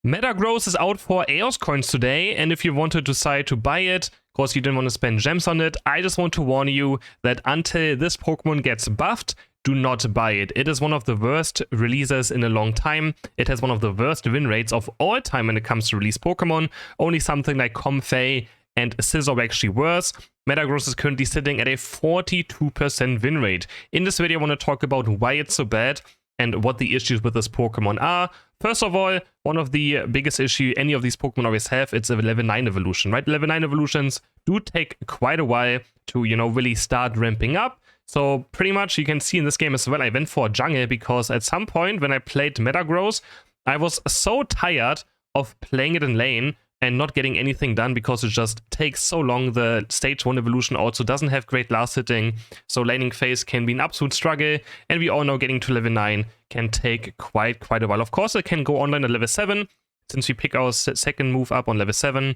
METAGROSS is out for Aeos coins today, and if you want to decide to buy it, of course you didn't want to spend gems on it, I just want to warn you that until this Pokemon gets buffed, do not buy it. It is one of the worst releases in a long time. It has one of the worst win rates of all time when it comes to release Pokemon. Only something like Comfey and Scizor are actually worse. METAGROSS is currently sitting at a 42% win rate. In this video I want to talk about why it's so bad and what the issues with this Pokemon are. First of all, one of the biggest issue any of these Pokemon always have, it's a level 9 evolution, right? Level 9 evolutions do take quite a while to, really start ramping up. So pretty much you can see in this game as well, I went for a jungle because at some point when I played METAGROSS, I was so tired of playing it in lane and not getting anything done because it just takes so long. The stage 1 evolution also doesn't have great last hitting, so laning phase can be an absolute struggle, and we all know getting to level 9 can take quite a while. Of course it can go online at level 7, since we pick our second move up on level 7,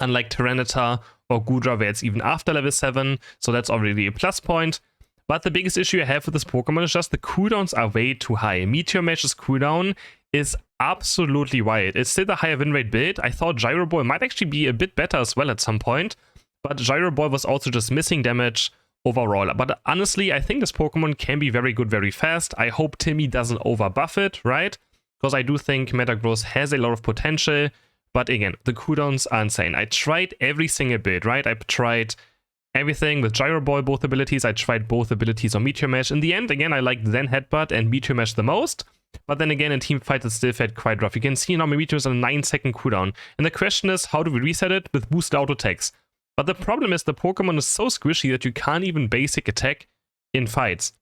unlike Tyranitar or Gudra where it's even after level 7, so that's already a plus point. But the biggest issue I have with this Pokemon is just the cooldowns are way too high. Meteor Mash's cooldown is absolutely wild. It's still a higher win rate build. I thought Gyro Ball might actually be a bit better as well at some point, but Gyro Ball was also just missing damage overall. But honestly, I think this Pokemon can be very good very fast. I hope Timmy doesn't overbuff it, right? Because I do think METAGROSS has a lot of potential, but again, the cooldowns are insane. I tried every single build, right? I tried everything with Gyro Ball, both abilities. I tried both abilities on Meteor Mash. In the end, again, I liked Zen Headbutt and Meteor Mash the most. But then again, in team fights, it still felt quite rough. You can see now my Meteor is on a 9-second cooldown. And the question is, how do we reset it? With boosted auto attacks. But the problem is the Pokemon is so squishy that you can't even basic attack in fights.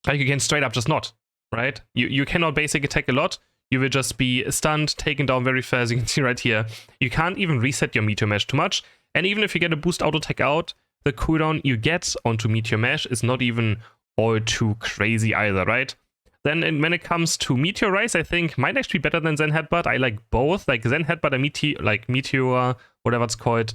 Like, you can straight up just not, right? You cannot basic attack a lot. You will just be stunned, taken down very fast. You can see right here. You can't even reset your Meteor Mash too much. And even if you get a boost auto attack out, the cooldown you get onto Meteor Mash is not even all too crazy either, right? Then when it comes to Meteorize, I think might actually be better than Zen Headbutt. I like both. Like Zen Headbutt and Meteor, whatever it's called,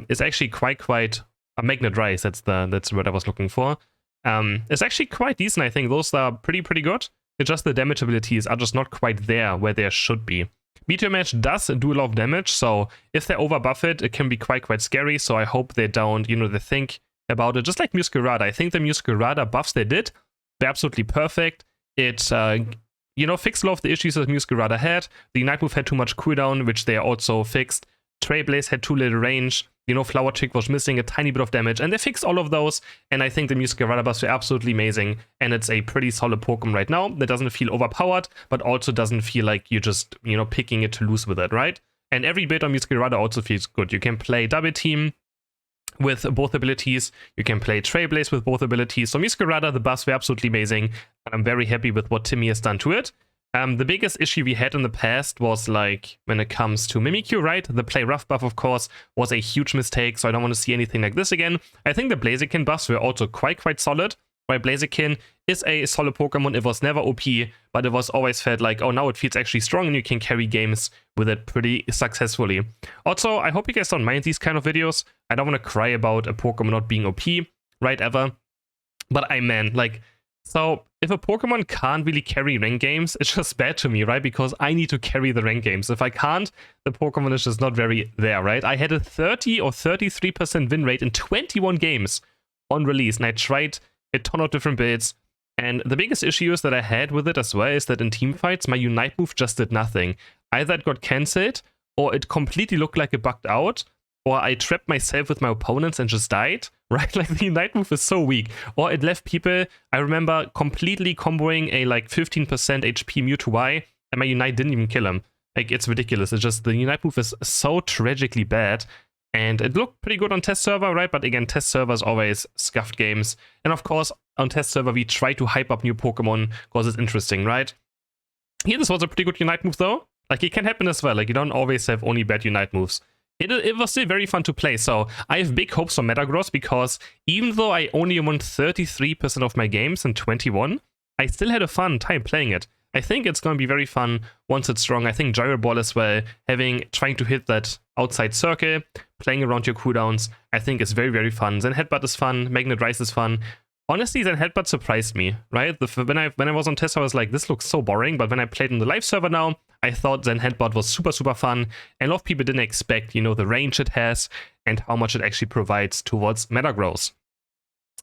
is actually quite a Magnet Rise. That's what I was looking for. It's actually quite decent. I think those are pretty good. It's just the damage abilities are just not quite there where they should be. Meteor Mash does do a lot of damage, so if they overbuff it, it can be quite scary. So I hope they don't, they think about it. Just like Muscarada. I think the Muscarada buffs they did, they're absolutely perfect. It, fixed a lot of the issues that Muscarada had. The Night Move had too much cooldown, which they also fixed. Trailblaze had too little range. Flower Trick was missing a tiny bit of damage, and they fixed all of those. And I think the Muscarada buffs were absolutely amazing. And it's a pretty solid Pokemon right now that doesn't feel overpowered, but also doesn't feel like you're just, picking it to lose with it, right? And every bit on Muscarada also feels good. You can play Double Team with both abilities. You can play Trailblaze with both abilities. So Muscarada, the buffs were absolutely amazing, and I'm very happy with what Timmy has done to it. The biggest issue we had in the past was like when it comes to Mimikyu, right? The Play Rough buff, of course, was a huge mistake, so I don't want to see anything like this again. I think the Blaziken buffs were also quite solid. While Blaziken is a solid Pokemon, it was never OP, but it was always felt like, oh, now it feels actually strong and you can carry games with it pretty successfully. Also, I hope you guys don't mind these kind of videos. I don't want to cry about a Pokemon not being OP, right, ever. But so if a Pokemon can't really carry rank games, it's just bad to me, right? Because I need to carry the rank games. If I can't, the Pokemon is just not very there, right? I had a 30 or 33% win rate in 21 games on release, and I tried a ton of different builds. And the biggest issues that I had with it as well is that in team fights, my Unite move just did nothing. Either it got cancelled, or it completely looked like it bugged out, or I trapped myself with my opponents and just died, right? Like, the Unite move is so weak. Or it left people, I remember completely comboing a 15% HP Mewtwo Y, and my Unite didn't even kill him. Like, it's ridiculous. It's just, the Unite move is so tragically bad. And it looked pretty good on test server, right? But again, test server is always scuffed games. And of course, on test server, we try to hype up new Pokemon because it's interesting, right? Here, this was a pretty good Unite move, though. Like, it can happen as well. Like, you don't always have only bad Unite moves. It was still very fun to play, so I have big hopes for METAGROSS because even though I only won 33% of my games in 21, I still had a fun time playing it. I think it's going to be very fun once it's strong. I think Gyro Ball as well, trying to hit that outside circle, playing around your cooldowns, I think is very fun. Zen Headbutt is fun, Magnet Rise is fun. Honestly, Zen Headbutt surprised me, right? When I was on test, I was like, this looks so boring, but when I played on the live server now, I thought Zen Headbutt was super fun, and a lot of people didn't expect, you know, the range it has and how much it actually provides towards Metagross.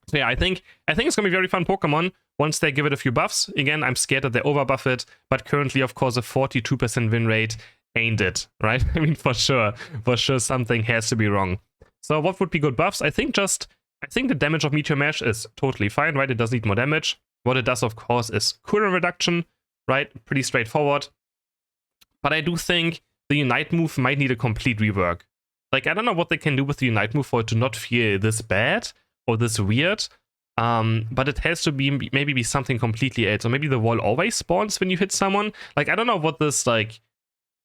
So yeah, I think it's gonna be a very fun Pokemon once they give it a few buffs. Again, I'm scared that they overbuff it, but currently, of course, a 42% win rate ain't it, right? I mean, for sure something has to be wrong. So what would be good buffs? I think the damage of Meteor Mash is totally fine, right? It does need more damage. What it does, of course, is cooldown reduction, right? Pretty straightforward. But I do think the Unite move might need a complete rework. Like, I don't know what they can do with the Unite move for it to not feel this bad or this weird. But it has to be maybe be something completely else. Or maybe the wall always spawns when you hit someone. Like, I don't know what this, like,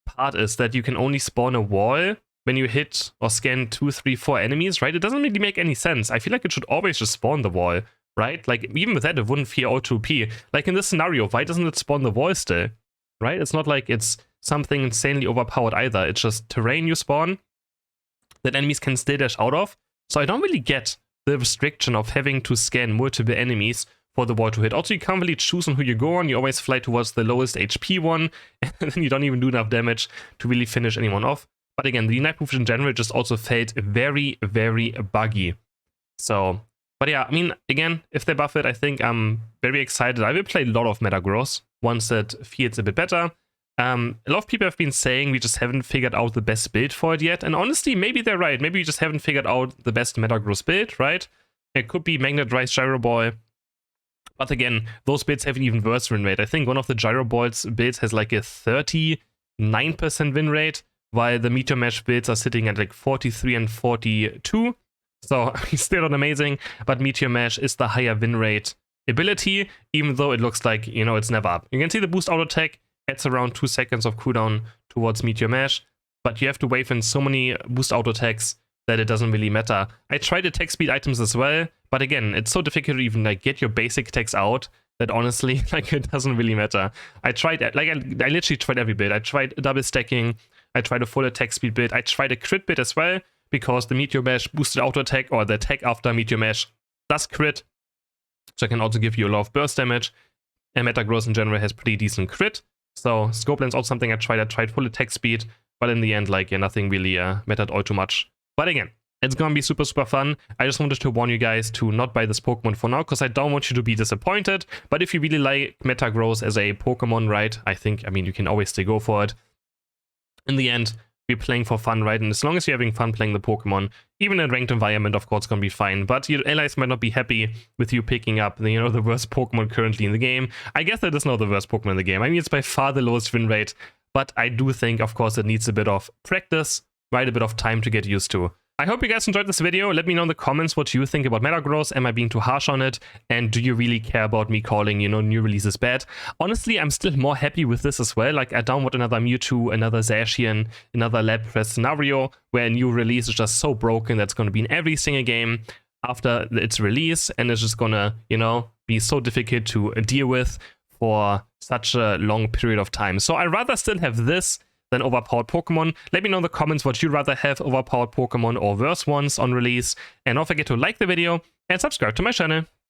part is that you can only spawn a wall when you hit or scan 2, 3, 4 enemies, right? It doesn't really make any sense. I feel like it should always just spawn the wall, right? Like, even with that, it wouldn't feel O2P. Like, in this scenario, why doesn't it spawn the wall still, right? It's not like it's something insanely overpowered either. It's just terrain you spawn that enemies can still dash out of. So I don't really get the restriction of having to scan multiple enemies for the wall to hit. Also, you can't really choose on who you go on. You always fly towards the lowest HP one, and then you don't even do enough damage to really finish anyone off. But again, the Unite move in general just also felt very buggy. So, but yeah, I mean, again, if they buff it, I think I'm very excited. I will play a lot of Metagross once it feels a bit better. A lot of people have been saying we just haven't figured out the best build for it yet. And honestly, maybe they're right. Maybe we just haven't figured out the best Metagross build, right? It could be Magnet Rise Gyro Ball. But again, those builds have an even worse win rate. I think one of the Gyro Balls builds has like a 39% win rate, while the Meteor Mash builds are sitting at like 43 and 42. So still not amazing, but Meteor Mash is the higher win rate ability, even though it looks like, you know, it's never up. You can see the boost auto attack adds around 2 seconds of cooldown towards Meteor Mash, but you have to wave in so many boost auto attacks that it doesn't really matter. I tried attack speed items as well, but again, it's so difficult to even like get your basic attacks out that honestly, like, it doesn't really matter. I tried, like, I literally tried every build. I tried double stacking, I tried a full attack speed build, I tried a crit build as well, because the Meteor Mash boosted auto attack, or the attack after Meteor Mash does crit, so it can also give you a lot of burst damage, and Metagross in general has pretty decent crit. So Scopeland's also something I tried full attack speed, but in the end, like, yeah, nothing really mattered all too much. But again, it's gonna be super fun. I just wanted to warn you guys to not buy this Pokemon for now, because I don't want you to be disappointed. But if you really like Metagross as a Pokemon, right, I mean, you can always still go for it. In the end, we're playing for fun, right? And as long as you're having fun playing the Pokemon, even in a ranked environment, of course, it's gonna be fine. But your allies might not be happy with you picking up, you know, the worst Pokemon currently in the game. I guess that is not the worst Pokemon in the game. I mean, it's by far the lowest win rate, but I do think, of course, it needs a bit of practice, right? A bit of time to get used to. I hope you guys enjoyed this video. Let me know in the comments what you think about Metagross. Am I being too harsh on it? And do you really care about me calling, you know, new releases bad? Honestly, I'm still more happy with this as well. Like, I don't want another Mewtwo, another Zacian, another Lapras scenario where a new release is just so broken that's going to be in every single game after its release, and it's just gonna, you know, be so difficult to deal with for such a long period of time. So I'd rather still have this than overpowered Pokemon. Let me know in the comments what you'd rather have, overpowered Pokemon or worse ones on release. And don't forget to like the video and subscribe to my channel.